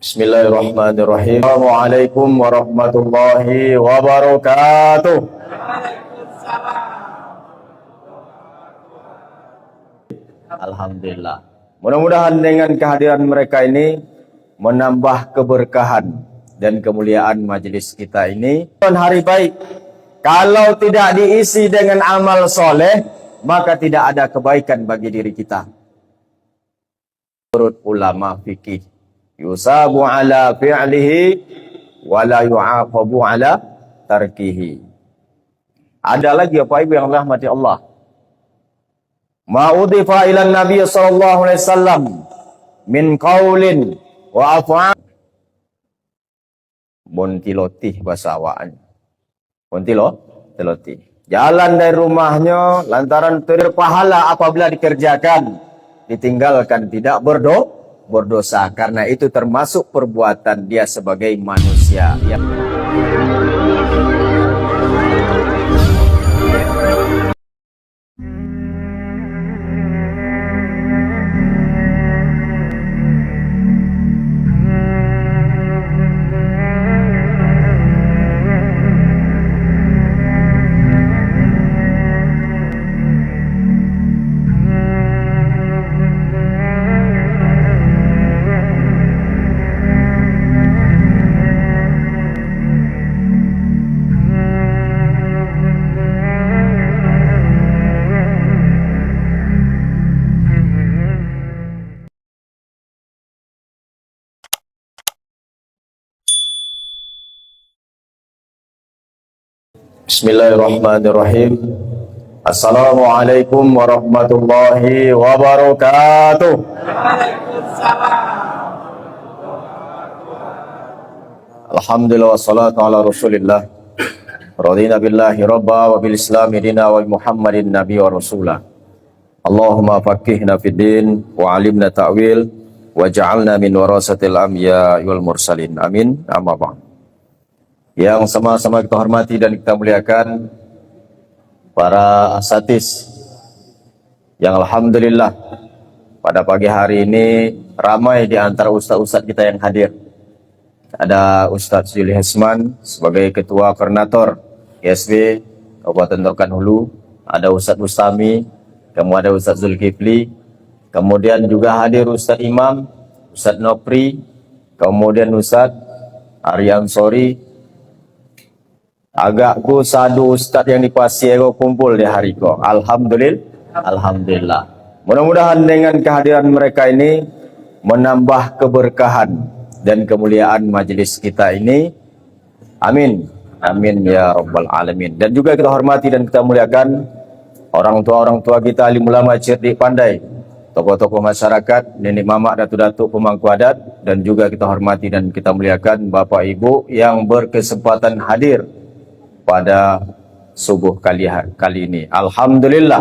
Bismillahirrahmanirrahim. Assalamualaikum warahmatullahi wabarakatuh. Alhamdulillah. Mudah-mudahan dengan kehadiran mereka ini menambah keberkahan dan kemuliaan majelis kita ini. Hari baik, kalau tidak diisi dengan amal soleh, maka tidak ada kebaikan bagi diri kita. Menurut ulama fikih, yusabu ala fi'lihi wa la yu'aqabu ala tarkihi. Ada lagi apa ibu yang rahmati Allah? Ma'udhifa ila Nabi sallallahu alaihi wasallam min qaulin wa af'al. Montilotih bahasa awaan. Montilotih. Jalan dari rumahnya lantaran terpahala apabila dikerjakan, ditinggalkan tidak berdosa, karena itu termasuk perbuatan dia sebagai manusia. Bismillahirrahmanirrahim. Assalamualaikum warahmatullahi wabarakatuh. Alhamdulillah wassalatu ala rasulillah. Radina billahi rabba wa bil islami dina wa muhammadin nabi wa rasulah. Allahumma faqihna fid din wa alimna ta'wil wa ja'alna min warasatil anbiya wal mursalin. Amin. Amma ba'd. Yang sama-sama kita hormati dan kita muliakan para asatidz yang alhamdulillah pada pagi hari ini ramai di antara ustaz-ustaz kita yang hadir. Ada Ustaz Zuli Hasman sebagai Ketua Koordinator ISB Kabupaten Rokan Hulu, ada Ustaz Bustami, kemudian ada Ustaz Zulkifli, kemudian juga hadir Ustaz Imam, Ustaz Nopri, kemudian Ustaz Aryan Sori. Agak ku sadu ustaz yang dipasir kumpul di hari ko. Alhamdulillah. Mudah-mudahan dengan kehadiran mereka ini menambah keberkahan dan kemuliaan majelis kita ini. Amin. Amin ya rabbal alamin. Dan juga kita hormati dan kita muliakan orang tua kita, alim ulama cerdik pandai, tokoh-tokoh masyarakat, nenek mamak, datuk-datuk pemangku adat, dan juga kita hormati dan kita muliakan bapak ibu yang berkesempatan hadir pada subuh kali ini. Alhamdulillah.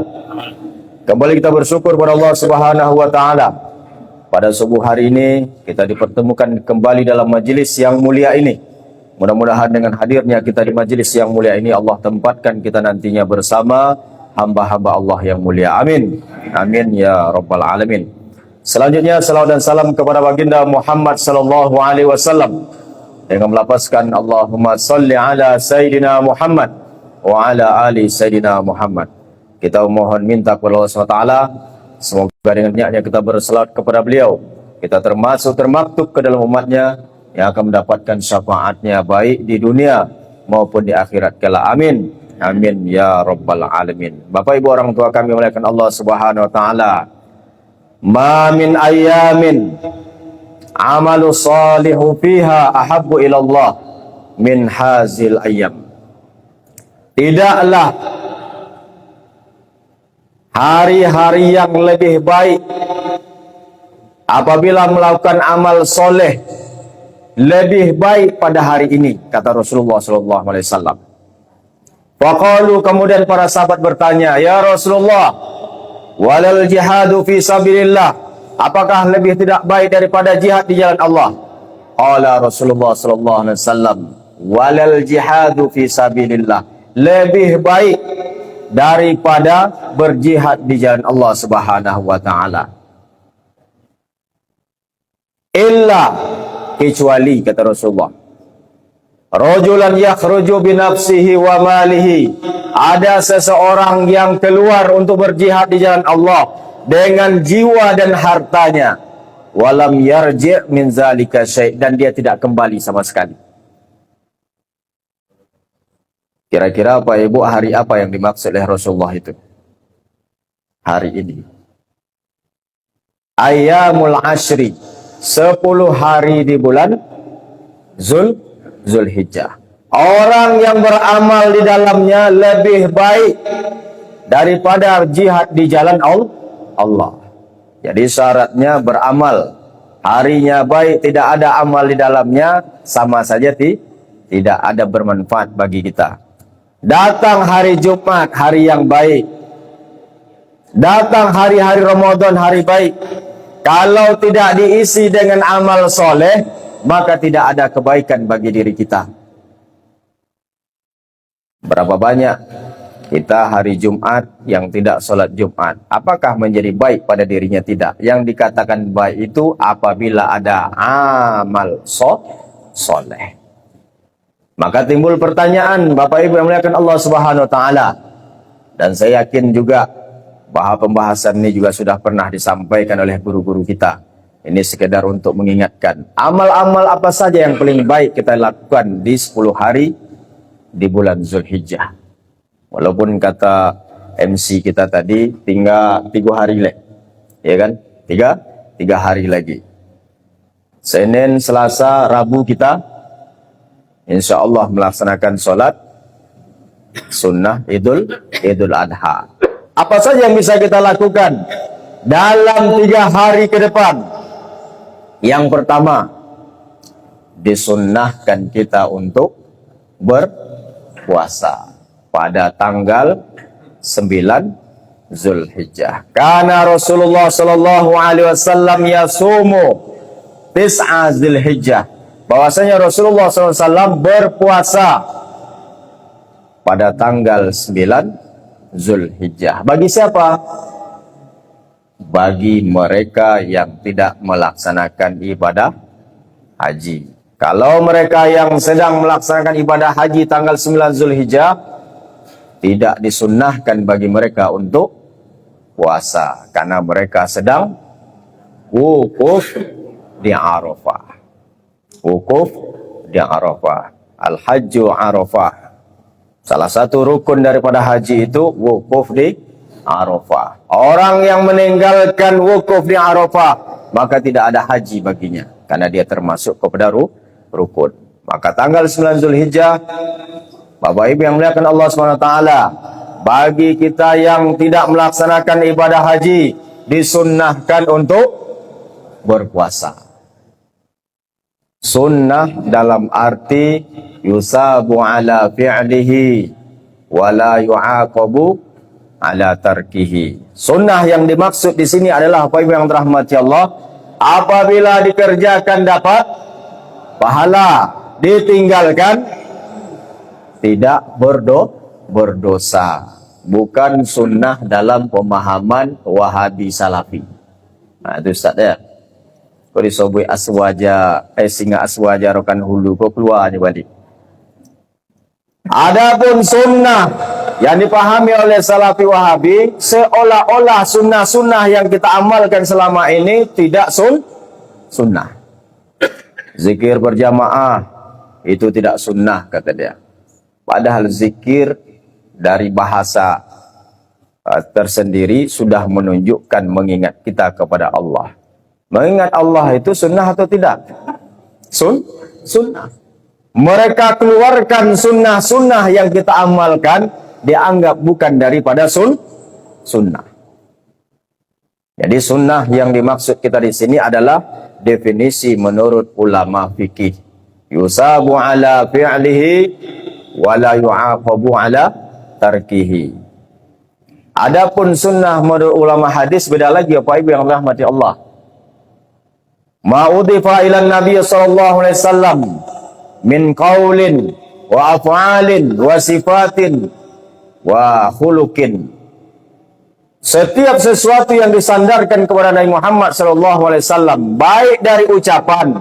Kembali kita bersyukur kepada Allah Subhanahu wa taala. Pada subuh hari ini kita dipertemukan kembali dalam majelis yang mulia ini. Mudah-mudahan dengan hadirnya kita di majelis yang mulia ini, Allah tempatkan kita nantinya bersama hamba-hamba Allah yang mulia. Amin. Amin ya rabbal alamin. Selanjutnya salawat dan salam kepada baginda Muhammad sallallahu alaihi wasallam dengan melapaskan Allahumma salli ala Sayyidina Muhammad wa ala ali Sayyidina Muhammad. Kita mohon minta kepada Allah SWT, semoga dengan niatnya kita berselawat kepada beliau, kita termaktub ke dalam umatnya yang akan mendapatkan syafaatnya baik di dunia maupun di akhirat kelak. Amin. Amin ya rabbal alamin. Bapak ibu orang tua kami muliakan Allah Subhanahu wa taala. Ma min ayamin amalu salihu fiha ahabbu ilallah min hazil ayyam. Tidaklah hari-hari yang lebih baik apabila melakukan amal soleh lebih baik pada hari ini, kata Rasulullah SAW. Faqalu, kemudian para sahabat bertanya, ya Rasulullah, walal jihadu fi sabilillah, apakah lebih tidak baik daripada jihad di jalan Allah? Qala Rasulullah sallallahu alaihi wasallam, walal jihadu fi sabilillah, lebih baik daripada berjihad di jalan Allah Subhanahu wa taala. Illa kecuali kata Rasulullah, rajulan yakhruju bi nafsihi wa malihi, ada seseorang yang keluar untuk berjihad di jalan Allah dengan jiwa dan hartanya, walam yarji' min zalika syai', dan dia tidak kembali sama sekali. Kira-kira apa Ibu, hari apa yang dimaksud oleh Rasulullah itu? Hari ini. Ayyamul Ashri, 10 hari di bulan Zulhijjah. Orang yang beramal di dalamnya lebih baik daripada jihad di jalan Allah. Jadi syaratnya beramal. Harinya baik, tidak ada amal di dalamnya, sama saja tidak ada bermanfaat bagi kita. Datang hari Jumat, hari yang baik. Datang hari-hari Ramadan, hari baik. Kalau tidak diisi dengan amal soleh, maka tidak ada kebaikan bagi diri kita. Berapa banyak kita hari Jumat yang tidak sholat Jumat? Apakah menjadi baik pada dirinya? Tidak. Yang dikatakan baik itu apabila ada amal soleh. Maka timbul pertanyaan, Bapak Ibu yang muliakan Allah Subhanahu wa taala. Dan saya yakin juga bahwa pembahasan ini juga sudah pernah disampaikan oleh guru-guru kita. Ini sekedar untuk mengingatkan, amal-amal apa saja yang paling baik kita lakukan di 10 hari di bulan Zulhijjah. Walaupun kata MC kita tadi tinggal 3 hari lagi, ya kan? 3 hari lagi. Senin, Selasa, Rabu kita insya Allah melaksanakan sholat sunnah Idul Adha. Apa saja yang bisa kita lakukan dalam 3 hari ke depan? Yang pertama, disunnahkan kita untuk berpuasa pada tanggal 9 Zulhijjah. Karena Rasulullah sallallahu alaihi wasallam yasumu 9 Zulhijjah. Bahwasanya Rasulullah SAW berpuasa pada tanggal 9 Zulhijjah. Bagi siapa? Bagi mereka yang tidak melaksanakan ibadah haji. Kalau mereka yang sedang melaksanakan ibadah haji tanggal 9 Zulhijjah, tidak disunnahkan bagi mereka untuk puasa, karena mereka sedang wukuf di Arafah. Wukuf di Arafah. Al-Hajju Arafah. Salah satu rukun daripada haji itu wukuf di Arafah. Orang yang meninggalkan wukuf di Arafah, maka tidak ada haji baginya, karena dia termasuk kepada rukun. Maka tanggal 9 Zulhijjah, Bapak Ibu yang muliakan Allah SWT, bagi kita yang tidak melaksanakan ibadah haji, disunnahkan untuk berpuasa. Sunnah dalam arti yusabu ala fi'lihi wa la yu'aqabu ala tarkihi. Sunnah yang dimaksud di sini adalah, apa yang dirahmati Allah, apabila dikerjakan dapat pahala, ditinggalkan tidak berdosa. Bukan sunnah dalam pemahaman Wahabi Salafi. Nah, itu Ustaz ya. Kau disobui aswaja, singa aswaja rokan hulu, kau keluar ni balik. Adapun sunnah yang dipahami oleh Salafi Wahabi, seolah-olah sunnah-sunnah yang kita amalkan selama ini tidak sunnah. Zikir berjamaah itu tidak sunnah, kata dia. Padahal zikir dari bahasa tersendiri sudah menunjukkan mengingat kita kepada Allah. Mengingat Allah itu sunnah atau tidak? Sunnah. Mereka keluarkan sunnah-sunnah yang kita amalkan, dianggap bukan daripada sunnah. Jadi sunnah yang dimaksud kita di sini adalah definisi menurut ulama fikih. Yusabu ala fi'lihi wa la yu'aqabu ala tarkihi. Adapun sunnah menurut ulama hadis beda lagi, apa Ibu yang rahmati Allah. Ma'udhifa ila Nabi sallallahu alaihi wasallam min qaulin wa af'alin wa sifatin wa khuluqin. Setiap sesuatu yang disandarkan kepada Nabi Muhammad sallallahu alaihi wasallam, baik dari ucapan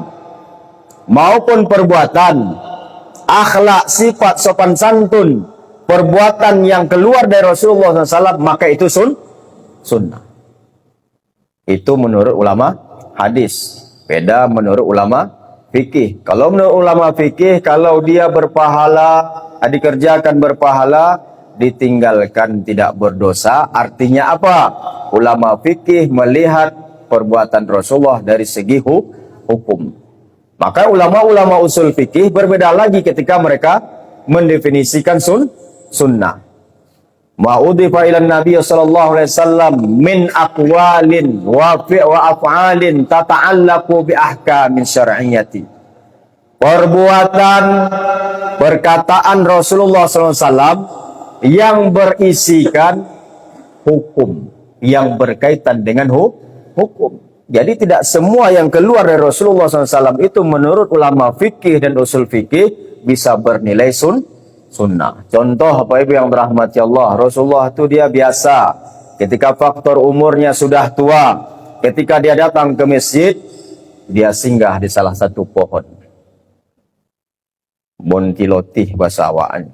maupun perbuatan, akhlak, sifat, sopan santun, perbuatan yang keluar dari Rasulullah SAW, maka itu sunnah. Itu menurut ulama hadis. Beda menurut ulama fikih. Kalau menurut ulama fikih, kalau dia berpahala, dikerjakan berpahala, ditinggalkan tidak berdosa, artinya apa? Ulama fikih melihat perbuatan Rasulullah dari segi hukum. Maka ulama-ulama usul fikih berbeda lagi ketika mereka mendefinisikan sunnah. Ma'udhifa ila Nabi sallallahu alaihi wasallam min aqwalin wa af'alin tata'allaqu bi ahkamin syar'iyyati. Perbuatan, perkataan Rasulullah sallallahu alaihi wasallam yang berisikan hukum, yang berkaitan dengan hukum. Jadi tidak semua yang keluar dari Rasulullah SAW itu menurut ulama fikih dan usul fikih bisa bernilai sunnah. Contoh Bapak Ibu yang dirahmati Allah, Rasulullah itu dia biasa ketika faktor umurnya sudah tua, ketika dia datang ke masjid, dia singgah di salah satu pohon. Bontilotih bahasa awaknya.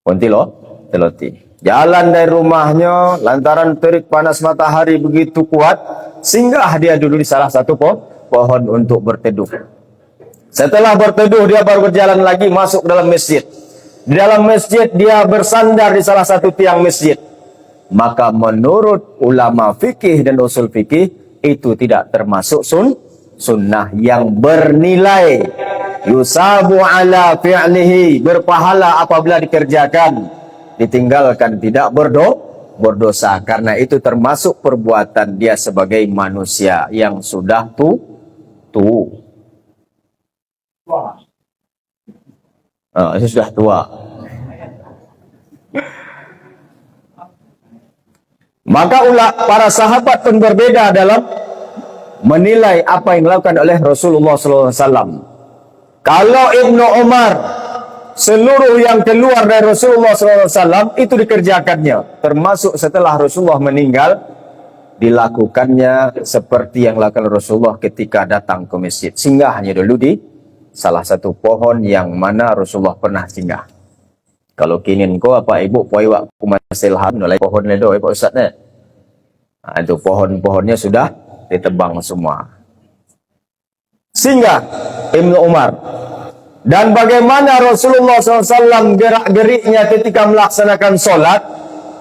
Bontilotih. Jalan dari rumahnya, lantaran terik panas matahari begitu kuat, singgah dia dulu di salah satu pohon untuk berteduh. Setelah berteduh, dia baru berjalan lagi masuk ke dalam masjid. Di dalam masjid, dia bersandar di salah satu tiang masjid. Maka menurut ulama fikih dan usul fikih, itu tidak termasuk sunnah yang bernilai. Yusabu ala fi'lihi, berpahala apabila dikerjakan, ditinggalkan tidak berdosa, karena itu termasuk perbuatan dia sebagai manusia yang sudah sudah tua. Maka para sahabat pun berbeda dalam menilai apa yang dilakukan oleh Rasulullah SAW. Kalau Ibnu Umar, seluruh yang keluar dari Rasulullah SAW itu dikerjakannya, termasuk setelah Rasulullah meninggal, dilakukannya seperti yang lakukan Rasulullah ketika datang ke masjid. Singgahnya dulu di salah satu pohon yang mana Rasulullah pernah singgah. Kalau kinin ko apa ibu poi wak kumasilham nolai pohon ledo Pak Ustaz ne. Nah, itu pohon-pohonnya sudah ditebang semua. Singgah Ibnu Umar. Dan bagaimana Rasulullah SAW gerak-geriknya ketika melaksanakan sholat,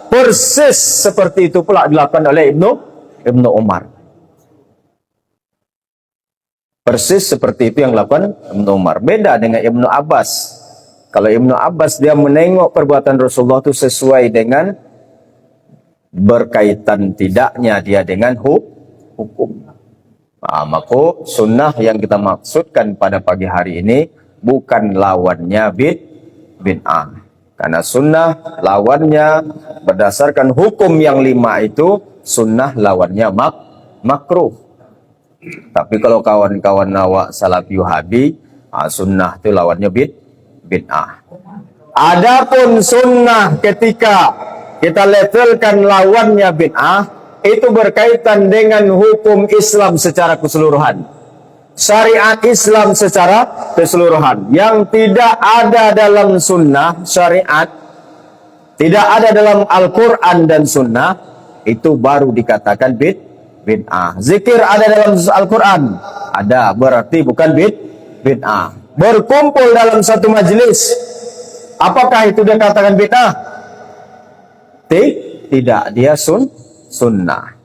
persis seperti itu pula dilakukan oleh Ibnu Umar. Persis seperti itu yang dilakukan Ibnu Umar. Beda dengan Ibnu Abbas. Kalau Ibnu Abbas dia menengok perbuatan Rasulullah itu sesuai dengan berkaitan tidaknya dia dengan hukum. Maka sunnah yang kita maksudkan pada pagi hari ini bukan lawannya bid'ah. Karena sunnah lawannya berdasarkan hukum yang 5 itu, sunnah lawannya makruh. Tapi kalau kawan-kawan awak salafi wahabi, sunnah itu lawannya bid'ah. Adapun sunnah ketika kita levelkan lawannya bid'ah, itu berkaitan dengan hukum Islam secara keseluruhan. Syariat Islam secara keseluruhan. Yang tidak ada dalam sunnah syariat, tidak ada dalam Al-Quran dan sunnah, itu baru dikatakan bid'ah. Zikir ada dalam Al-Quran? Ada, berarti bukan bid'ah. Berkumpul dalam satu majelis, apakah itu dikatakan bid'ah? Tidak, dia sunnah.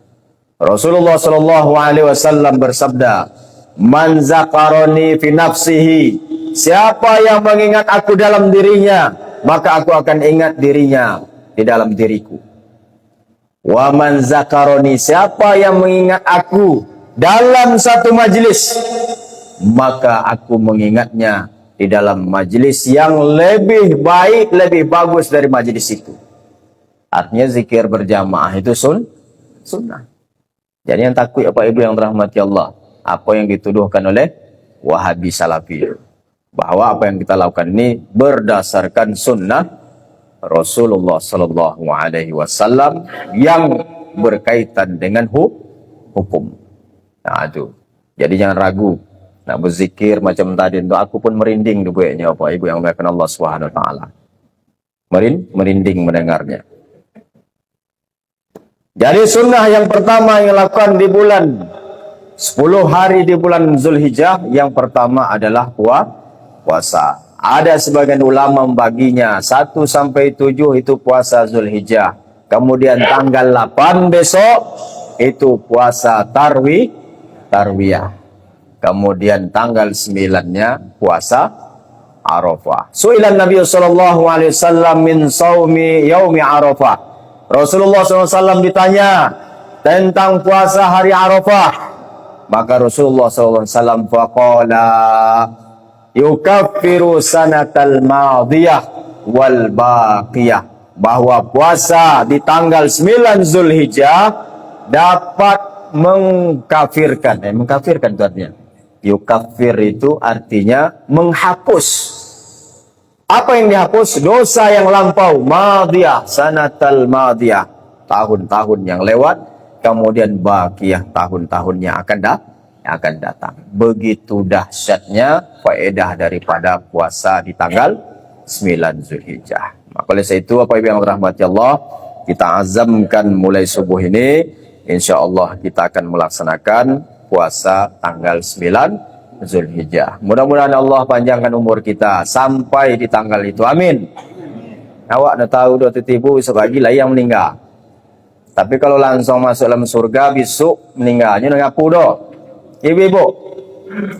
Rasulullah SAW bersabda, "Man zakaroni fi nafsihi." Siapa yang mengingat aku dalam dirinya, maka aku akan ingat dirinya di dalam diriku. Wa man zakaroni, siapa yang mengingat aku dalam satu majlis, maka aku mengingatnya di dalam majlis yang lebih baik, lebih bagus dari majlis itu. Artinya zikir berjamaah itu sunnah. Jadi yang takut Bapak Ibu yang dirahmati Allah, apa yang dituduhkan oleh Wahabi Salafi, bahwa apa yang kita lakukan ini berdasarkan sunnah Rasulullah Sallallahu Alaihi Wasallam yang berkaitan dengan hukum. Nah itu, jadi jangan ragu. nak berzikir macam tadi tu, aku pun merinding tu buatnya apa ibu yang dimuliakan Allah Subhanahu wa taala. Merinding mendengarnya. Jadi sunnah yang pertama yang dilakukan di bulan 10 hari di bulan Zulhijjah, yang pertama adalah puasa. Ada sebagian ulama membaginya 1 sampai 7 itu puasa Zulhijjah. Kemudian tanggal 8 besok itu puasa tarwiyah. Kemudian tanggal 9-nya puasa Arafah. Su'ilan Nabi sallallahu alaihi wasallam min saumi yaumi Arafah. Rasulullah SAW ditanya tentang puasa hari Arafah. Maka Rasulullah SAW faqala yukaffiru sanatal madiyah wal baqiyah, bahwa puasa di tanggal 9 Zulhijjah dapat mengkafirkan. Mengkafirkan itu artinya. Yukaffir itu artinya menghapus. Apa yang dihapus? Dosa yang lampau. Madiyah, sanatal madiyah, tahun-tahun yang lewat. Kemudian baqiyah, tahun-tahun yang akan datang. Begitu dahsyatnya faedah daripada puasa di tanggal 9 Zulhijjah. Maka oleh sebab itu, apa yang dirahmati Allah, kita azamkan mulai subuh ini, insya-Allah kita akan melaksanakan puasa tanggal 9 Zulhijjah. Mudah-mudahan Allah panjangkan umur kita sampai di tanggal itu. Amin. Awak nak tahu dah tiba-tiba esok pagi lah yang meninggal. Tapi kalau langsung masuk dalam surga, besok meninggalnya dengan apa dah?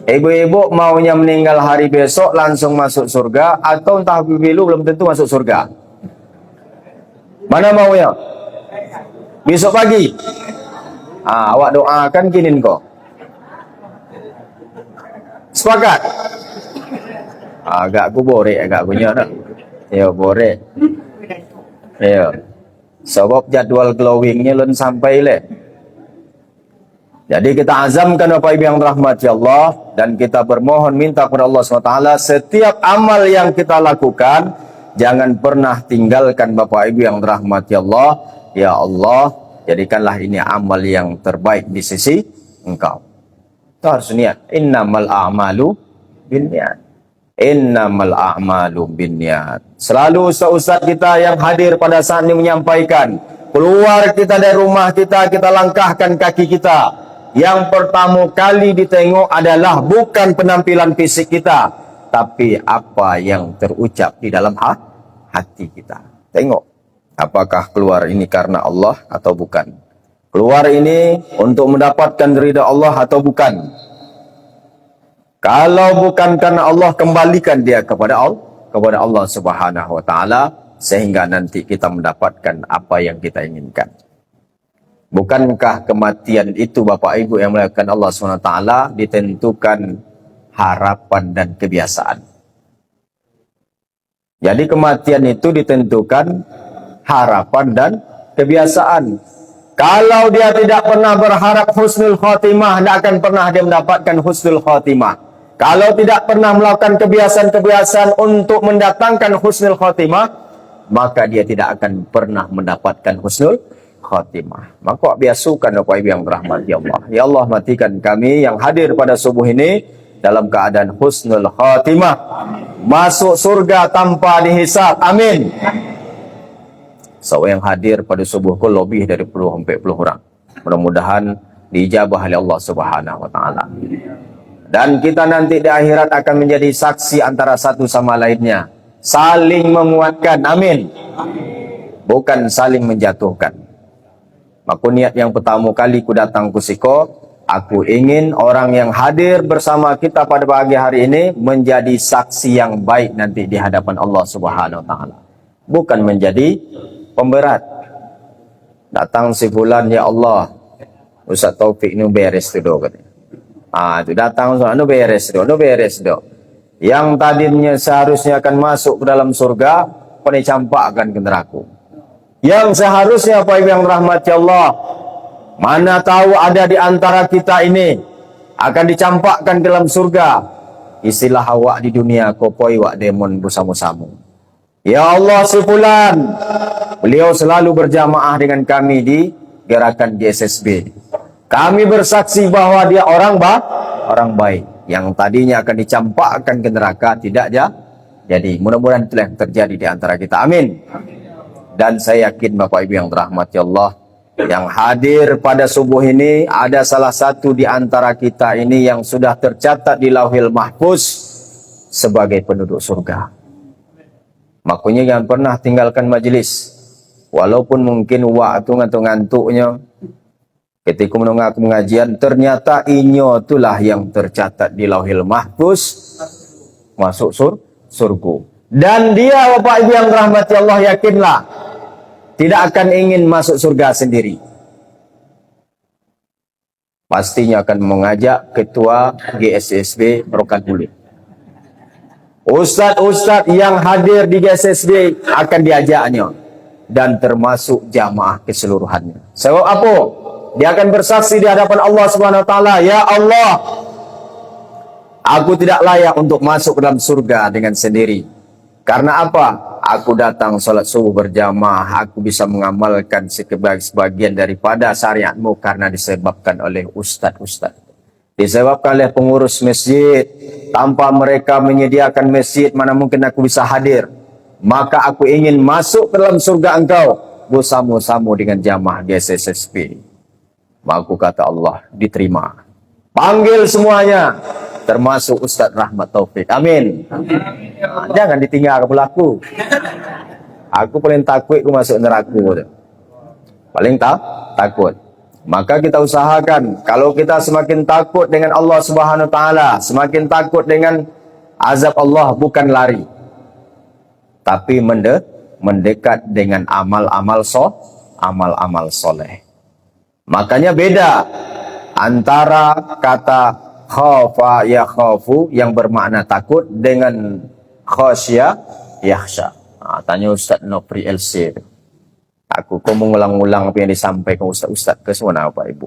Ibu-ibu maunya meninggal hari besok langsung masuk surga, atau entah bilu belum tentu masuk surga. Mana maunya? Besok pagi. Awak doakan kinin kok. Sepakat? Agak aku borek, agak punya nak. Ya borek. Ya. Sebab jadual glowingnya belum sampai le. Jadi kita azamkan apa yang dirahmati Allah, dan kita bermohon minta kepada Allah SWT, setiap amal yang kita lakukan jangan pernah tinggalkan Bapak Ibu yang dirahmati Allah. Ya Allah, jadikanlah ini amal yang terbaik di sisi Engkau. Itu harus niat. Innamal a'malu binniyat. Innamal a'malu binniyat. Selalu ustaz-ustaz kita yang hadir pada saat ini menyampaikan, keluar kita dari rumah kita, kita langkahkan kaki kita. Yang pertama kali ditengok adalah bukan penampilan fisik kita, tapi apa yang terucap di dalam hati kita. Tengok, apakah keluar ini karena Allah atau bukan? Keluar ini untuk mendapatkan ridha Allah atau bukan? Kalau bukan karena Allah, kembalikan dia kepada Allah Subhanahu wa taala, sehingga nanti kita mendapatkan apa yang kita inginkan. Bukankah kematian itu Bapak Ibu yang dimuliakan Allah Subhanahu wa taala ditentukan harapan dan kebiasaan. Jadi kematian itu ditentukan harapan dan kebiasaan. Kalau dia tidak pernah berharap husnul khotimah, tidak akan pernah dia mendapatkan husnul khotimah. Kalau tidak pernah melakukan kebiasaan-kebiasaan untuk mendatangkan husnul khotimah, maka dia tidak akan pernah mendapatkan husnul khotimah. Maka biasukan Bapak Ibu yang dirahmati Allah. Ya Allah, matikan kami yang hadir pada subuh ini dalam keadaan husnul khotimah. Masuk surga tanpa dihisab. Amin. So yang hadir pada subuh ku lebih dari 10-20 orang. Mudah-mudahan diijabah oleh Allah Subhanahu wa taala. Dan kita nanti di akhirat akan menjadi saksi antara satu sama lainnya, saling menguatkan. Amin. Bukan saling menjatuhkan. Maka niat yang pertama kali ku datang ku siko, aku ingin orang yang hadir bersama kita pada pagi hari ini menjadi saksi yang baik nanti di hadapan Allah Subhanahu wa taala. Bukan menjadi pemberat. Datang si fulan, ya Allah, Ustaz Taufik ni beres tu doh katanya. Itu datang soal no beres do. Yang tadinya seharusnya akan masuk ke dalam surga, pada campakkan ke neraka. Yang seharusnya Bapak Ibu yang rahmati Allah, mana tahu ada di antara kita ini akan dicampakkan ke dalam surga. Istilah awak di dunia kopoi wak demon bersama-sama. Ya Allah, si fulan, beliau selalu berjamaah dengan kami di gerakan GSSB. Kami bersaksi bahwa dia orang baik. yang tadinya akan dicampakkan ke neraka tidak jadi. Mudah-mudahan itulah yang terjadi di antara kita. Amin. Dan saya yakin Bapak Ibu yang dirahmati Allah, yang hadir pada subuh ini ada salah satu di antara kita ini yang sudah tercatat di Lauhil Mahfuz sebagai penduduk surga. Makanya jangan pernah tinggalkan majelis. Walaupun mungkin waktu ngantuk-ngantuknya ketika mendengar pengajian, ternyata inyo itulah yang tercatat di Lauhil Mahfuz masuk surga. Dan dia Bapak Ibu yang dirahmati Allah, yakinlah tidak akan ingin masuk surga sendiri. Pastinya akan mengajak ketua GSSB Rokan Hulu. Ustadz-ustadz yang hadir di GSSB akan diajaknya, dan termasuk jamaah keseluruhannya. Sebab apa? Dia akan bersaksi di hadapan Allah Subhanahu wa taala, "Ya Allah, aku tidak layak untuk masuk ke dalam surga dengan sendiri. Karena apa? Aku datang salat subuh berjamaah, aku bisa mengamalkan sebagian daripada syariatmu karena disebabkan oleh ustadz-ustadz. Disebabkan oleh pengurus masjid. Tanpa mereka menyediakan masjid, mana mungkin aku bisa hadir. Maka aku ingin masuk ke dalam surga engkau bersama-sama dengan jamaah GSSB." Maka kata Allah, diterima. Panggil semuanya, termasuk Ustaz Rahmat Taufik. Amin. Jangan ditinggal pula aku. Aku paling takut aku masuk neraka. Paling takut. Maka kita usahakan, kalau kita semakin takut dengan Allah Subhanahu wa taala, semakin takut dengan azab Allah, bukan lari, tapi mendekat dengan amal-amal soleh. Makanya beda antara kata khafa yakhafu yang bermakna takut dengan khasya yakhsha. Tanya Ustaz Nopri LC. Aku mengulang-ulang apa yang disampaikan Ustaz ke semua Bapak Ibu.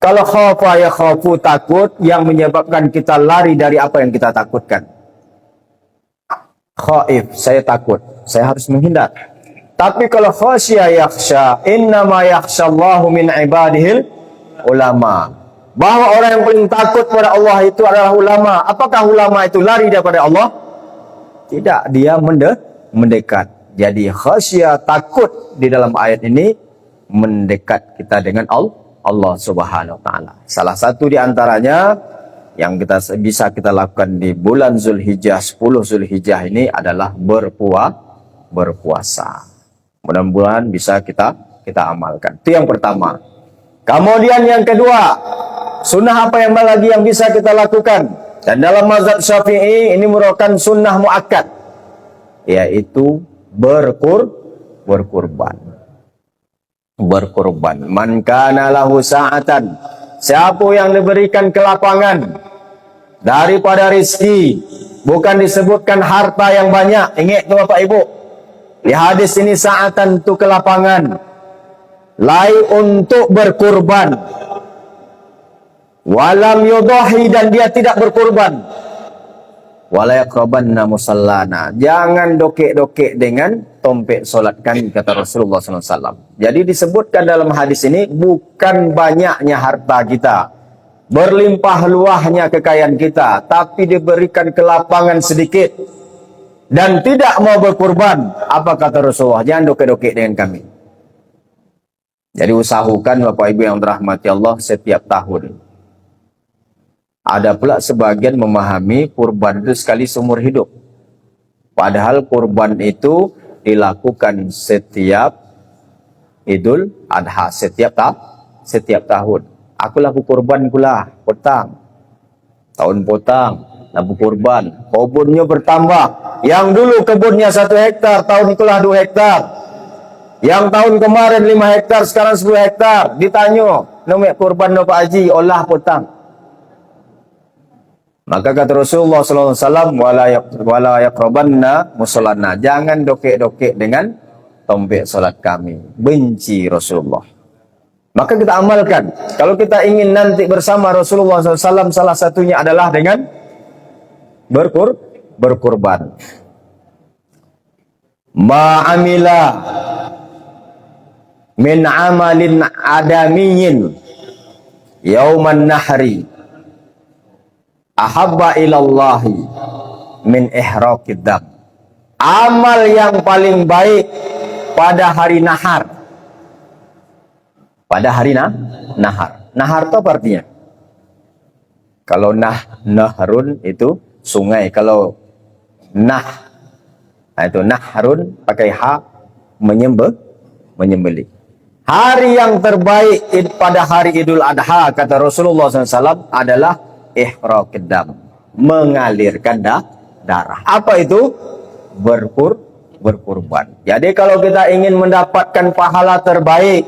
Kalau khafa yakhafu, takut yang menyebabkan kita lari dari apa yang kita takutkan. Khaif, saya takut, saya harus menghindar. Tapi kalau khasya yakhsha, innama yakhshallahu min ibadihil ulama. Bahwa orang yang paling takut pada Allah itu adalah ulama. Apakah ulama itu lari daripada Allah? Tidak, dia mendekat. Jadi khasya, takut di dalam ayat ini mendekat kita dengan Allah Subhanahu wa taala. Salah satu di antaranya yang bisa kita lakukan di bulan Zulhijjah, 10 Zulhijjah ini adalah berpuasa. Mudah-mudahan bisa kita amalkan. Itu yang pertama. Kemudian yang kedua, sunnah apa yang lagi yang bisa kita lakukan? Dan dalam mazhab Syafi'i ini merupakan sunnah muakkad, yaitu berkurban. Man kana lahu sa'atan, siapa yang diberikan kelapangan daripada rezeki, bukan disebutkan harta yang banyak. Ingat tu Bapak Ibu, di hadis ini sa'atan itu kelapangan, lain untuk berkurban. Walam yudahi, dan dia tidak berkurban. Wala yaqrabanna musallana, jangan dokek-dokek dengan tompek solat kami, kata Rasulullah SAW. Jadi disebutkan dalam hadis ini bukan banyaknya harta kita, berlimpah luahnya kekayaan kita, tapi diberikan kelapangan sedikit dan tidak mau berkurban. Apa kata Rasulullah? Jangan dokek-dokek dengan kami. Jadi usahakan Bapak Ibu yang dirahmati Allah setiap tahun. Ada pula sebagian memahami kurban itu sekali seumur hidup. Padahal kurban itu dilakukan setiap Idul Adha, setiap tahun. Aku laku kurban pula, potang. Tahun potang, laku kurban. Kebunnya bertambah. Yang dulu kebunnya 1 hektar, tahun itulah 2 hektar. Yang tahun kemarin 5 hektar, sekarang 10 hektar. Ditanya, "Nomek kurban no Pak Haji?" Olah potang. Maka kata Rasulullah SAW, wala yaqrabanna musallana, jangan dokek-dokek dengan tompek solat kami. Benci Rasulullah. Maka kita amalkan. Kalau kita ingin nanti bersama Rasulullah SAW, salah satunya adalah dengan berkurban. Ma'amila min amalin adamiyin yauman nahri ahabba ilallahi min ihraqid dam. Amal yang paling baik pada hari nahar. Pada hari nahar. Nahar itu apa artinya? Kalau nahrun itu sungai. Kalau itu nahrun pakai ha, menyembelih. Hari yang terbaik pada hari Idul Adha, kata Rasulullah SAW, adalah ihraqid dam, mengalirkan darah. Apa itu? Berkurban. Jadi kalau kita ingin mendapatkan pahala terbaik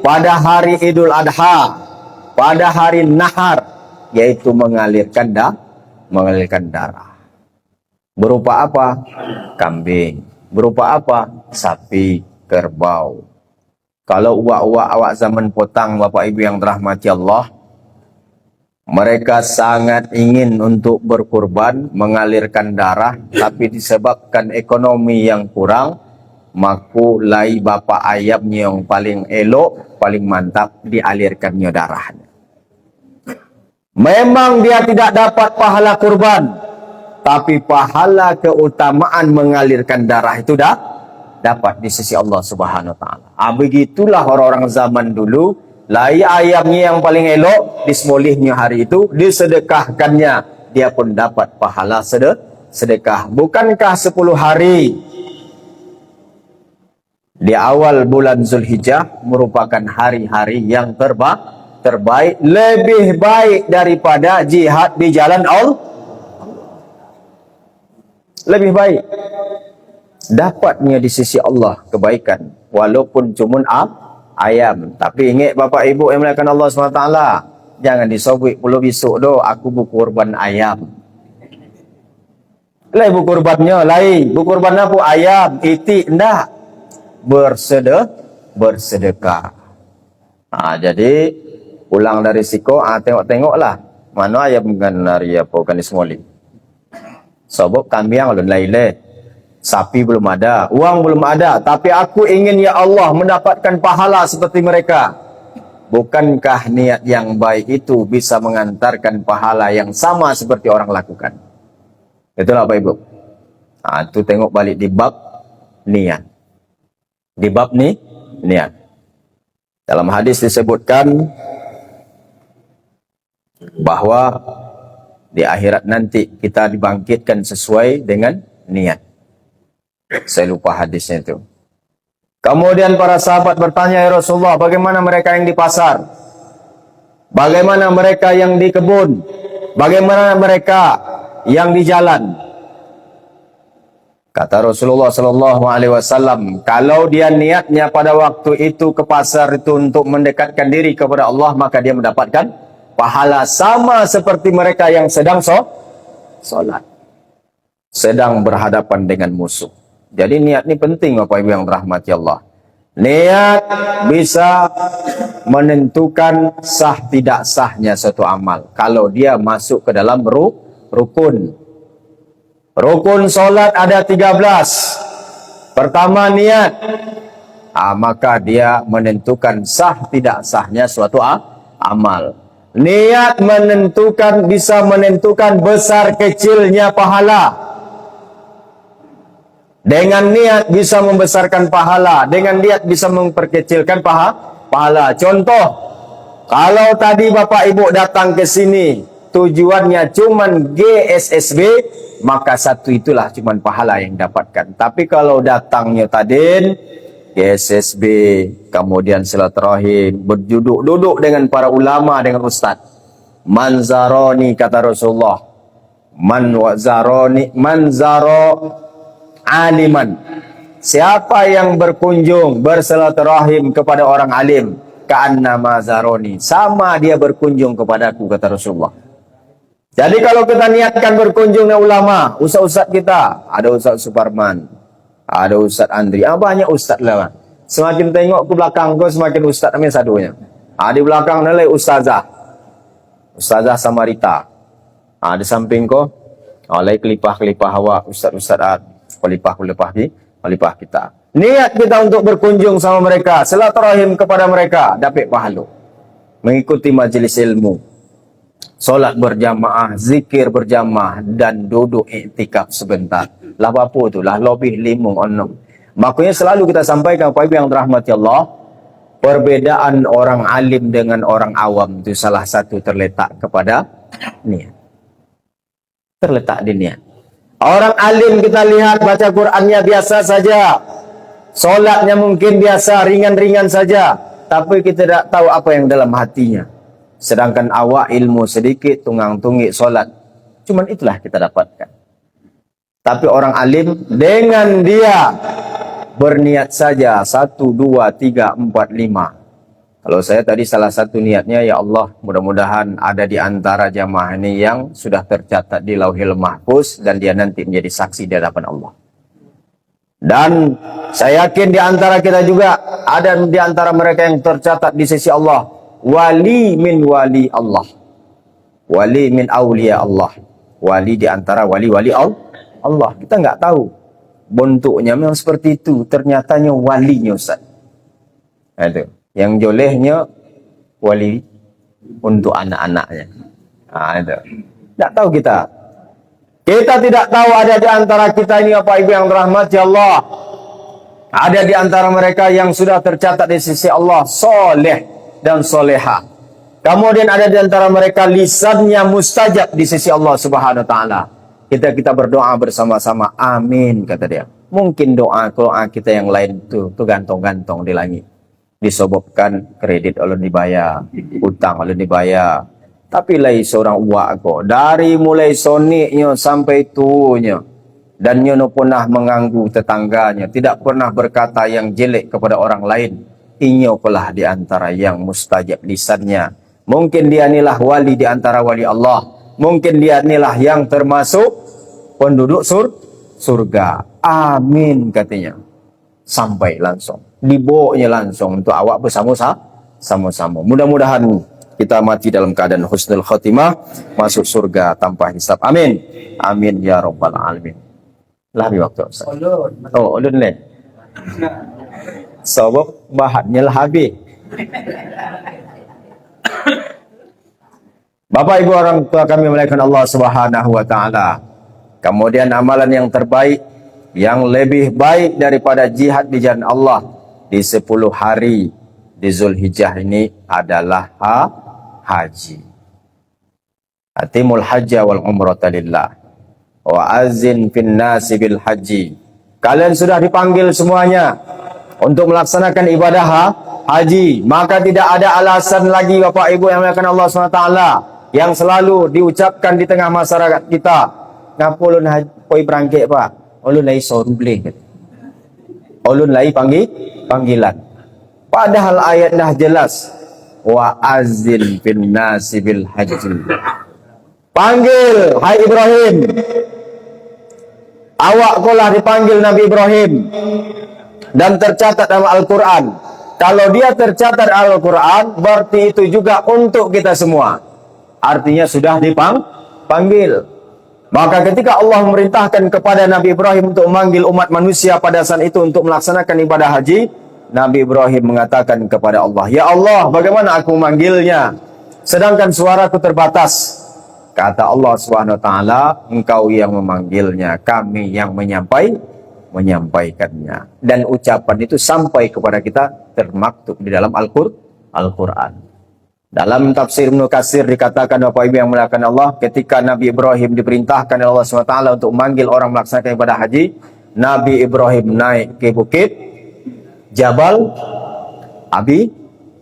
pada hari Idul Adha, pada hari nahar, yaitu mengalirkan darah. Berupa apa? Kambing. Berupa apa? Sapi, kerbau. Kalau uak-uak awak zaman potang, Bapak Ibu yang dirahmati Allah, mereka sangat ingin untuk berkurban, mengalirkan darah, tapi disebabkan ekonomi yang kurang, maku lai bapa ayamnya yang paling elok, paling mantap, dialirkannya darahnya. Memang dia tidak dapat pahala kurban, tapi pahala keutamaan mengalirkan darah itu dapat di sisi Allah Subhanahu wa taala. Begitulah orang-orang zaman dulu, lai ayamnya yang paling elok, disembelihnya hari itu, disedekahkannya, dia pun dapat pahala sedekah. Bukankah 10 hari di awal bulan Zulhijjah merupakan hari-hari yang terbaik, lebih baik daripada jihad di jalan Allah? Lebih baik. Dapatnya di sisi Allah kebaikan, walaupun cuma ayam. Tapi ingat Bapak Ibu yang melakukan Allah SWT, jangan disobek puluh besok do, aku berkorban ayam. Lain berkorbannya, lain. Berkorban apa? Ayam, itik, enggak. Bersedekah. Jadi, pulang dari siko, tengok-tengoklah. Mana ayam kan hari apa, kan dismoli. Sobok kambing, alun lain. Sapi belum ada, uang belum ada, tapi aku ingin ya Allah mendapatkan pahala seperti mereka. Bukankah niat yang baik itu bisa mengantarkan pahala yang sama seperti orang lakukan? Itulah Bapak Ibu. Itu tengok balik di bab niat. Di bab niat. Dalam hadis disebutkan bahwa di akhirat nanti kita dibangkitkan sesuai dengan niat. Saya lupa hadisnya itu. Kemudian para sahabat bertanya, ya Rasulullah, bagaimana mereka yang di pasar? Bagaimana mereka yang di kebun? Bagaimana mereka yang di jalan? Kata Rasulullah SAW, kalau dia niatnya pada waktu itu ke pasar itu untuk mendekatkan diri kepada Allah, maka dia mendapatkan pahala sama seperti mereka yang sedang sholat, sedang berhadapan dengan musuh. Jadi niat ini penting Bapak Ibu yang dirahmati Allah. Niat bisa menentukan sah tidak sahnya suatu amal. Kalau dia masuk ke dalam rukun. Rukun solat ada 13. Pertama niat. Maka dia menentukan sah tidak sahnya suatu amal. Niat bisa menentukan besar kecilnya pahala. Dengan niat bisa membesarkan pahala, dengan niat bisa memperkecilkan pahala. Contoh, kalau tadi Bapak Ibu datang ke sini tujuannya cuman GSSB, maka satu itulah cuman pahala yang dapatkan. Tapi kalau datangnya tadi GSSB, kemudian silaturahim, berduduk dengan para ulama, dengan ustaz. Manzaroni, kata Rasulullah, manzaro aliman, siapa yang berkunjung bersilaturahim kepada orang alim, ka'annama zaroni, sama dia berkunjung kepadaku, kata Rasulullah. Jadi kalau kita niatkan berkunjung dengan ulama, ustaz-ustaz kita, ada Ustaz Suparman, ada Ustaz Andri, banyak ustaz lah. Semakin tengok ke belakang kau, semakin ustaz amin sadunya. Di belakang nilai Ustazah Samarita. Di samping kau, oleh kelipah-kelipah awak, ustaz-ustaz pelipah kita. Niat kita untuk berkunjung sama mereka, silaturahim kepada mereka, dapat pahala. Mengikuti majelis ilmu. solat berjamaah, zikir berjamaah, dan duduk iktikaf sebentar. Lah apa tu? Lah lebih 5 6. Makanya selalu kita sampaikan Bapak Ibu yang dirahmati Allah, perbedaan orang alim dengan orang awam itu salah satu terletak kepada niat. Terletak di niat. Orang alim kita lihat baca Qur'annya biasa saja, solatnya mungkin biasa, ringan-ringan saja, tapi kita tidak tahu apa yang dalam hatinya. Sedangkan awak ilmu sedikit, tunggang-tunggik solat, cuman itulah kita dapatkan. Tapi orang alim dengan dia berniat saja 1, 2, 3, 4, 5. Kalau saya tadi salah satu niatnya, ya Allah, mudah-mudahan ada di antara jamaah ini yang sudah tercatat di Lauhil Mahfuz dan dia nanti menjadi saksi di hadapan Allah. Dan saya yakin di antara kita juga ada di antara mereka yang tercatat di sisi Allah, wali min wali Allah, wali min aulia Allah, wali di antara wali-wali Allah. Kita nggak tahu bentuknya memang seperti itu, ternyatanya walinya Ustaz. Itu yang jolehnya wali untuk anak-anaknya. Itu nggak tahu kita. Kita tidak tahu ada di antara kita ini Bapak Ibu yang dirahmati Allah, ada di antara mereka yang sudah tercatat di sisi Allah soleh dan soleha. Kemudian ada di antara mereka lisannya mustajab di sisi Allah Subhanahu wa taala. Kita berdoa bersama-sama, amin, kata dia. Mungkin doa kita yang lain tuh gantung-gantung di langit. Disobokkan kredit ulun dibayar, utang ulun dibayar. Tapi lai seorang uak kok, dari mulai soniknya sampai tuanya, dan nyono pernah mengganggu tetangganya, tidak pernah berkata yang jelek kepada orang lain. Inyo pelah di antara yang mustajab lisannya. Mungkin dia inilah wali di antara wali Allah. Mungkin dia inilah yang termasuk penduduk surga. Amin, katanya. Sampai langsung. Dibawanya langsung untuk awak bersama-sama. Mudah-mudahan kita mati dalam keadaan husnul khotimah, masuk surga tanpa hisab. Amin. Amin ya rabbal alamin. Lah waktu Ustaz. Oh, ulun le. Sebab bahannya lah habis. Bapak Ibu orang tua kami melakukan Allah Subhanahu wa taala. Kemudian amalan yang terbaik, yang lebih baik daripada jihad di jalan Allah di 10 hari di Zulhijjah ini adalah haji. Atimul hajja wal umrata lillah wa azin fin nasi bil haji. Kalian sudah dipanggil semuanya untuk melaksanakan ibadah haji, maka tidak ada alasan lagi Bapak Ibu yang melakukan Allah SWT yang selalu diucapkan di tengah masyarakat kita. Ngapa ulun poi berangkit Pak? Ulun lai soru boleh. Ulun lai panggilan. Padahal ayat dah jelas. Wa azin fin nasi bil haji. Panggil, hai Ibrahim. Awak kolah dipanggil Nabi Ibrahim. Dan tercatat dalam Al-Quran. Kalau dia tercatat Al-Quran, berarti itu juga untuk kita semua. Artinya sudah dipanggil. Maka ketika Allah memerintahkan kepada Nabi Ibrahim untuk memanggil umat manusia pada saat itu untuk melaksanakan ibadah haji, Nabi Ibrahim mengatakan kepada Allah, ya Allah, bagaimana aku memanggilnya? Sedangkan suaraku terbatas. Kata Allah SWT, engkau yang memanggilnya, kami yang menyampaikannya. Dan ucapan itu sampai kepada kita termaktub di dalam Al-Quran. Dalam tafsir Ibnu Katsir dikatakan Bapak Ibu yang melakukan Allah, ketika Nabi Ibrahim diperintahkan oleh Allah SWT untuk memanggil orang melaksanakan ibadah haji, Nabi Ibrahim naik ke bukit Jabal Abi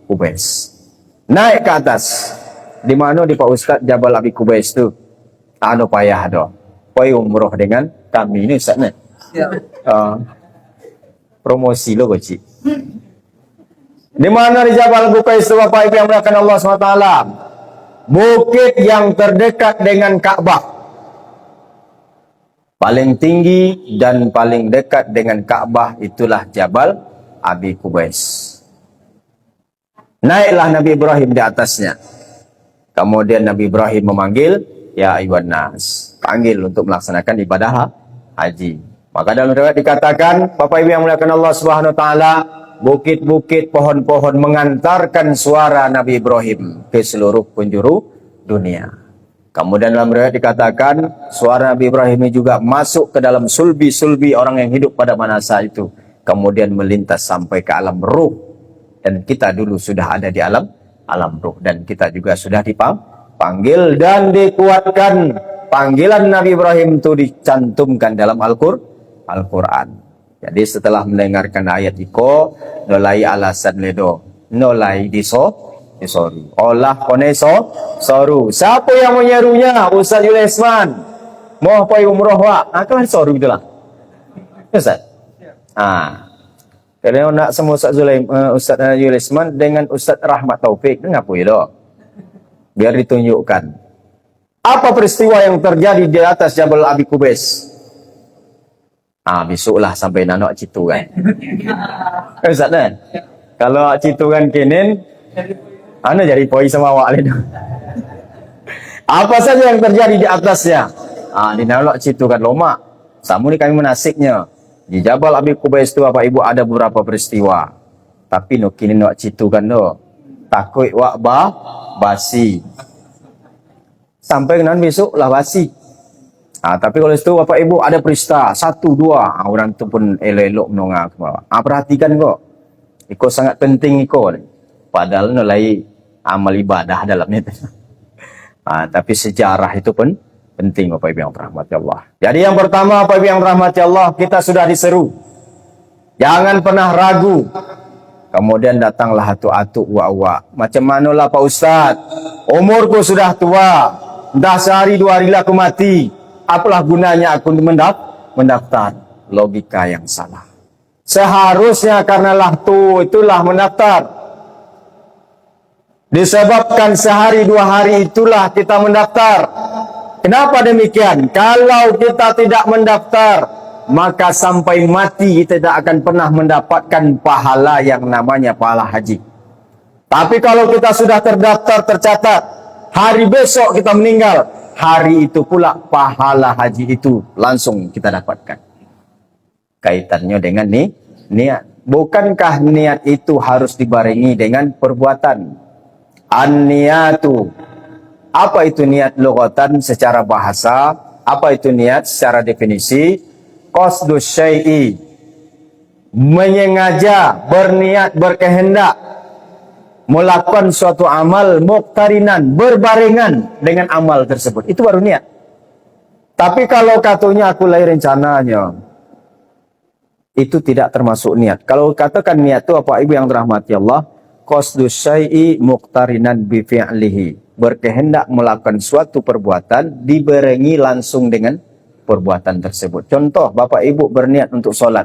Qubais. Naik ke atas. Di mana di Pak Ustaz Jabal Abi Qubais itu? Anu payah doh. Poi umroh dengan kami ini Ustaz nih. Ya. Promosi lo kecil. Di mana di Jabal Abi Qubais itu Bapak Ibu yang melakukan Allah SWT? Bukit yang terdekat dengan Ka'bah. Paling tinggi dan paling dekat dengan Ka'bah itulah Jabal Abi Qubais. Naiklah Nabi Ibrahim di atasnya. Kemudian Nabi Ibrahim memanggil, ya ayyuhan nas, panggil untuk melaksanakan ibadah haji. Maka dalam riwayat dikatakan, Bapak Ibu yang melakukan Allah Subhanahu wa taala, bukit-bukit, pohon-pohon mengantarkan suara Nabi Ibrahim ke seluruh penjuru dunia. Kemudian dalam riwayat dikatakan suara Nabi Ibrahim ini juga masuk ke dalam sulbi-sulbi orang yang hidup pada masa itu. Kemudian melintas sampai ke alam ruh. Dan kita dulu sudah ada di alam ruh. Dan kita juga sudah dipanggil dan dikuatkan. Panggilan Nabi Ibrahim itu dicantumkan dalam Al-Quran. Jadi setelah mendengarkan ayat iko, nolai alasan ledo, nolai disoru. Olah koneso soru. Siapa yang menyerunya? Ustaz Yulisman. Mau pergi umroh wak? Kan soru itulah. Ustaz. Kalau nak semua Ustaz Yulisman dengan Ustaz Rahmat Taufik, ngapain lo? Biar ditunjukkan. Apa peristiwa yang terjadi di atas Jabal Abi Qubais? Besoklah sampai nak citu kan. Ustaz kan? Kalau citu kan kinin, anda jadi poi sama awak itu. Apa saja yang terjadi di atasnya? Di nak citu kan lomak. Samu ni kami menasiknya. Di Jabal Abi Qubais itu Bapak Ibu ada beberapa peristiwa. Tapi no kini nak citu kan do. Takut wak basi. Sampai kenan besok lah basi. Tapi kalau itu Bapak Ibu ada peristiwa 1, 2, orang tu pun elok menongak ke bawah. Perhatikan kok. Iko sangat penting iko. Padahal nilai amal ibadah dalamnya. Tapi sejarah itu pun penting Bapak Ibu yang dirahmati Allah. Jadi yang pertama Bapak Ibu yang dirahmati Allah, kita sudah diseru. Jangan pernah ragu. Kemudian datanglah atu-atu wa. Macam manalah Pak Ustaz? Umurku sudah tua. Dah sehari 2 hari lah aku mati. Apalah gunanya aku mendaftar? Logika yang salah. Seharusnya karenalah itulah mendaftar. Disebabkan sehari 2 hari itulah kita mendaftar. Kenapa demikian? Kalau kita tidak mendaftar, maka sampai mati kita tidak akan pernah mendapatkan pahala yang namanya pahala haji. Tapi kalau kita sudah terdaftar, tercatat, hari besok kita meninggal, hari itu pula pahala haji itu langsung kita dapatkan. Kaitannya dengan niat. Bukankah niat itu harus dibarengi dengan perbuatan? An-niyatu. Apa itu niat lughatan secara bahasa? Apa itu niat secara definisi? Qasdus syai'i. Menyengaja, berniat, berkehendak melakukan suatu amal muqtarinan, berbarengan dengan amal tersebut. Itu baru niat. Tapi kalau katanya aku lahir rencananya, itu tidak termasuk niat. Kalau katakan niat itu apa Ibu yang dirahmati Allah, qasdus syai'i muqtarinan bi fi'lihi, berkehendak melakukan suatu perbuatan dibarengi langsung dengan perbuatan tersebut. Contoh, Bapak Ibu berniat untuk sholat.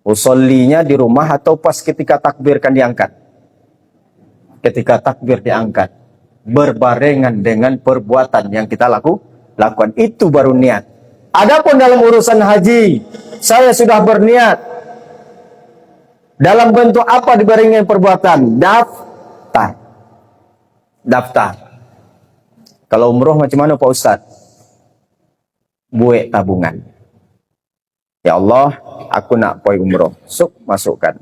Usollinya di rumah atau pas ketika takbir kan diangkat? Ketika takbir diangkat, berbarengan dengan perbuatan yang kita lakukan, itu baru niat. Adapun dalam urusan haji, saya sudah berniat. Dalam bentuk apa dibarengi perbuatan? Daftar. Kalau umroh macam mana Pak Ustaz? Buat tabungan. Ya Allah, aku nak pergi umroh. Masukkan.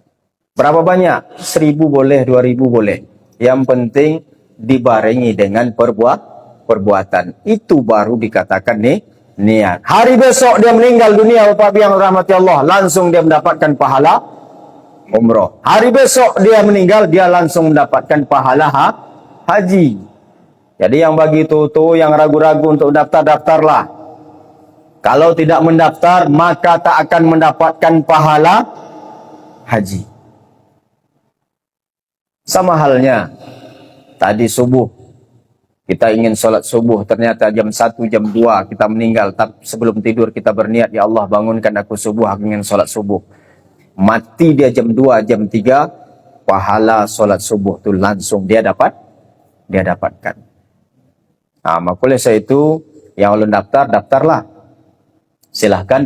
Berapa banyak? 1.000 boleh, 2.000 boleh. Yang penting dibarengi dengan perbuatan. Itu baru dikatakan niat. Hari besok dia meninggal dunia Bapak yang rahmati Allah, langsung dia mendapatkan pahala umroh. Hari besok dia meninggal, dia langsung mendapatkan pahala haji. Jadi yang bagi itu yang ragu-ragu untuk daftarlah. Kalau tidak mendaftar, maka tak akan mendapatkan pahala haji. Sama halnya, tadi subuh, kita ingin sholat subuh, ternyata jam 1, jam 2 kita meninggal. Tapi sebelum tidur kita berniat, ya Allah bangunkan aku subuh, aku ingin sholat subuh. Mati dia jam 2, jam 3, pahala sholat subuh itu langsung dia dapatkan. Maka oleh saya itu, yang ulun daftarlah. Silahkan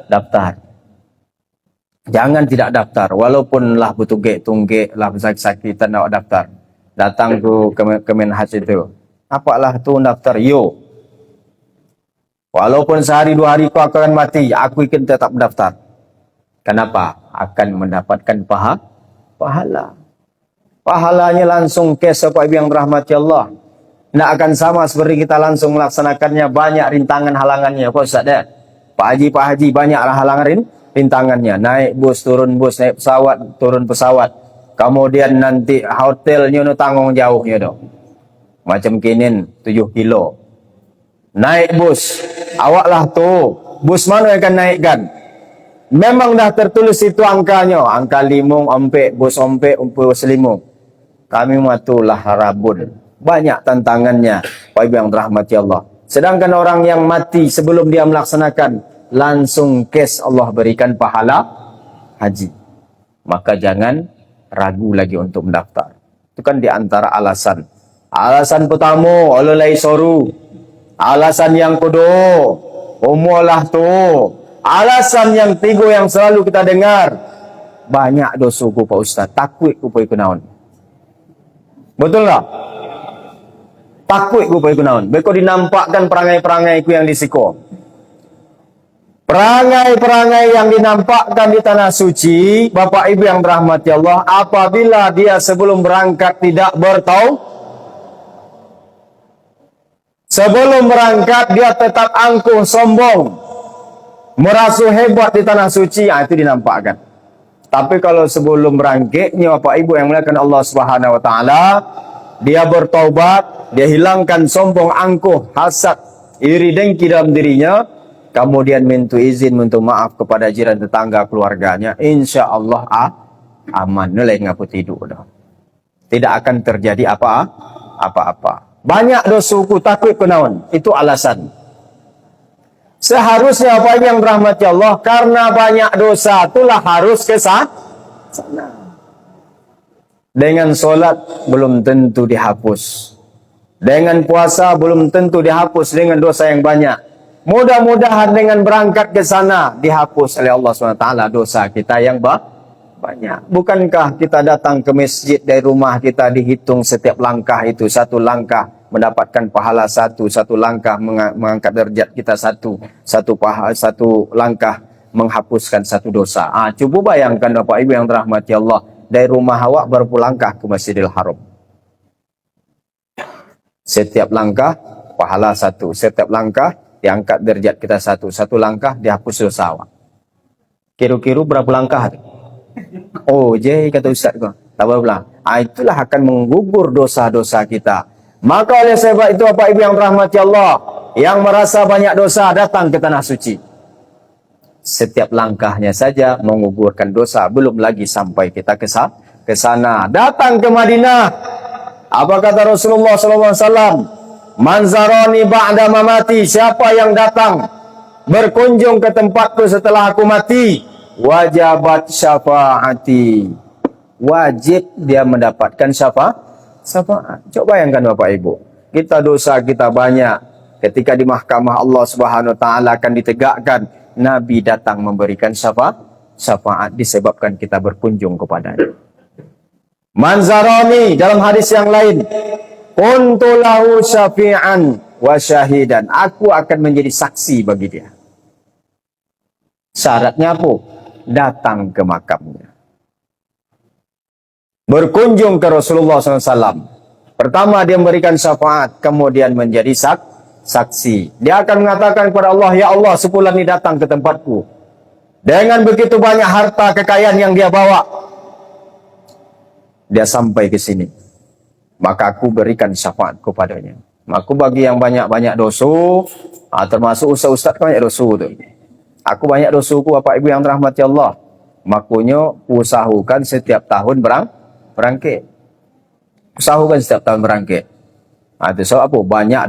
daftar. Jangan tidak daftar, walaupun lah tunggek lah sakit-sakitan nak daftar. Datang ke Kemenhaj itu. Apalah tu daftar, yo. Walaupun sehari 2 hari kau akan mati, aku ingin tetap daftar. Kenapa? Akan mendapatkan pahala. Pahalanya langsung ke siapa yang dirahmati Allah. Nak akan sama seperti kita langsung melaksanakannya, banyak rintangan halangannya. Pak Ustaz dah. Pak Haji banyaklah halangan rintangannya. Naik bus, turun bus, naik pesawat, turun pesawat. Kemudian nanti hotelnya no tanggung jauhnya dong. Macam kinin 7 kilo. Naik bus, awaklah tu. Bus mana yang akan naikkan? Memang dah tertulis itu angkanya. Angka limung, ompek, bus ompek, bus limung. Kami matulah rabun. Banyak tantangannya. Pak Ibu yang dirahmati Allah. Sedangkan orang yang mati sebelum dia melaksanakan, langsung kes Allah berikan pahala haji. Maka jangan ragu lagi untuk mendaftar. Itu kan di antara alasan. Alasan pertama, oleh soru. Alasan yang kedua, umulah tu. Alasan yang tiga yang selalu kita dengar, banyak dosaku Pak Ustaz, takut ku pergi kunaon. Betul tak? Takut ku pergi kunaon. Beko dinampakkan perangai-perangai ku yang disiko. Perangai-perangai yang dinampakkan di tanah suci, Bapak Ibu yang dirahmati Allah, apabila dia sebelum berangkat tidak sebelum berangkat dia tetap angkuh, sombong, merasa hebat di tanah suci, itu dinampakkan. Tapi kalau sebelum berangkatnya Bapak Ibu yang melihatkan Allah Subhanahu wa taala, dia bertaubat, dia hilangkan sombong, angkuh, hasad, iri dengki dalam dirinya, kemudian minta izin, minta maaf kepada jiran, tetangga, keluarganya, insya Allah aman. Nilai ngaku tidur dah. Tidak akan terjadi apa-apa. Banyak dosaku, takut kenaon. Itu alasan. Seharusnya apa yang dirahmati Allah, karena banyak dosa itulah harus ke sana. Dengan solat belum tentu dihapus. Dengan puasa belum tentu dihapus dengan dosa yang banyak. Mudah-mudahan dengan berangkat ke sana dihapus oleh Allah SWT dosa kita yang banyak. Bukankah kita datang ke masjid dari rumah kita dihitung setiap langkah itu, satu langkah mendapatkan pahala satu langkah mengangkat derajat kita satu langkah menghapuskan satu dosa. Coba bayangkan Bapak Ibu yang dirahmati Allah, dari rumah awak berapa langkah ke Masjidil Haram. Setiap langkah pahala satu, setiap langkah diangkat derajat kita satu langkah dihapus dosa awak. Kira-kira berapa langkah? Oh, kata Ustaz kau. Tak berapa. Itulah akan menggugur dosa-dosa kita. Maka oleh sebab itu Bapak Ibu yang dirahmati Allah, yang merasa banyak dosa datang ke tanah suci. Setiap langkahnya saja menggugurkan dosa, belum lagi sampai kita ke sana. Datang ke Madinah. Apa kata Rasulullah SAW? Manzaroni ba'da mamati, siapa yang datang berkunjung ke tempatku setelah aku mati, wajabat syafaati, wajib dia mendapatkan syafaat. Coba bayangkan Bapak Ibu, kita dosa kita banyak, ketika di mahkamah Allah Subhanahu wa taala akan ditegakkan, Nabi datang memberikan syafaat disebabkan kita berkunjung kepadanya. Manzaroni dalam hadis yang lain, kuntu lahu syafi'an wa syahidan. Aku akan menjadi saksi bagi dia. Syaratnya apa? Datang ke makamnya. Berkunjung ke Rasulullah SAW. Pertama dia memberikan syafaat, kemudian menjadi saksi. Dia akan mengatakan kepada Allah, ya Allah, sepulan ini datang ke tempatku. Dengan begitu banyak harta kekayaan yang dia bawa. Dia sampai ke sini. Maka aku berikan syafaat kepadanya. Aku bagi yang banyak-banyak dosa, termasuk ustaz-ustaz banyak dosa tu. Aku banyak dosaku Bapak Ibu yang dirahmati Allah. Makanya usahakan setiap tahun berangkit. Usahakan setiap tahun berangkit. Itu sebab apa? Banyak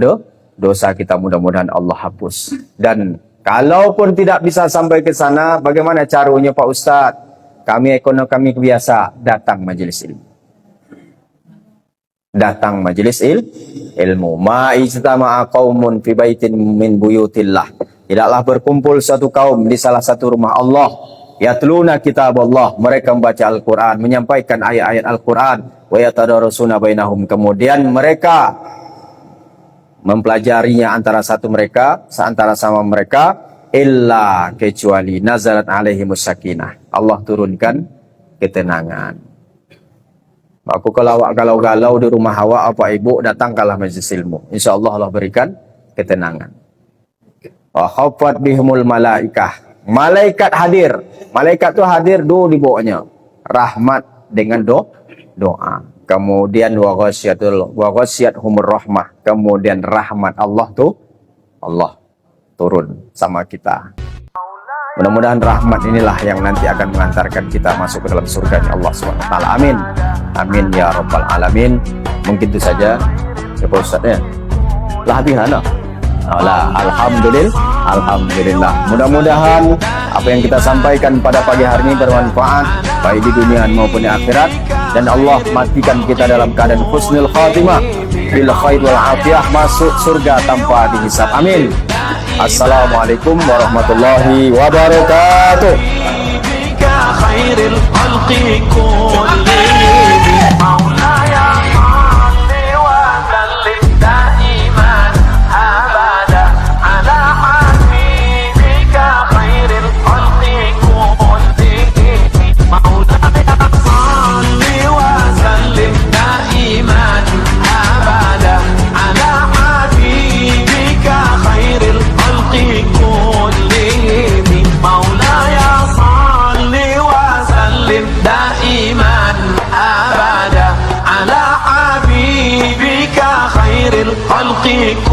dosa kita, mudah-mudahan Allah hapus. Dan kalaupun tidak bisa sampai ke sana, bagaimana caranya Pak Ustaz? Kami ekonomi biasa, datang majelis ilmu. Datang majelis ilmu. Ma'ijtama'a qaumun fi baitin min buyutillah. Tidaklah berkumpul satu kaum di salah satu rumah Allah. Yatluna kitab Allah. Mereka membaca Al-Quran, menyampaikan ayat-ayat Al-Quran. Wa yatadarasuna bainahum. Kemudian mereka mempelajarinya antara sama mereka. Illa kecuali nazalat alaihimus sakinah. Allah turunkan ketenangan. Aku kalau awak galau-galau di rumah awak apa ibu, datangkanlah majelis ilmu. InsyaAllah Allah berikan ketenangan. Wa khafat bihumul malaikah. Malaikat hadir. Malaikat tu hadir di bawahnya. Rahmat dengan doa. Kemudian wa ghasyiyat humur rahmah. Kemudian rahmat Allah turun sama kita. Mudah-mudahan rahmat inilah yang nanti akan mengantarkan kita masuk ke dalam surga Allah SWT. Amin. Amin ya rabbal alamin. Mungkin itu saja ya Pak Ustaz ya. Lah habislah. Alhamdulillah. Mudah-mudahan apa yang kita sampaikan pada pagi hari ini bermanfaat baik di dunia maupun di akhirat, dan Allah matikan kita dalam keadaan husnul khatimah bil khair wal afiyah, masuk surga tanpa dihisab. Amin. Assalamualaikum warahmatullahi wabarakatuh. الخلق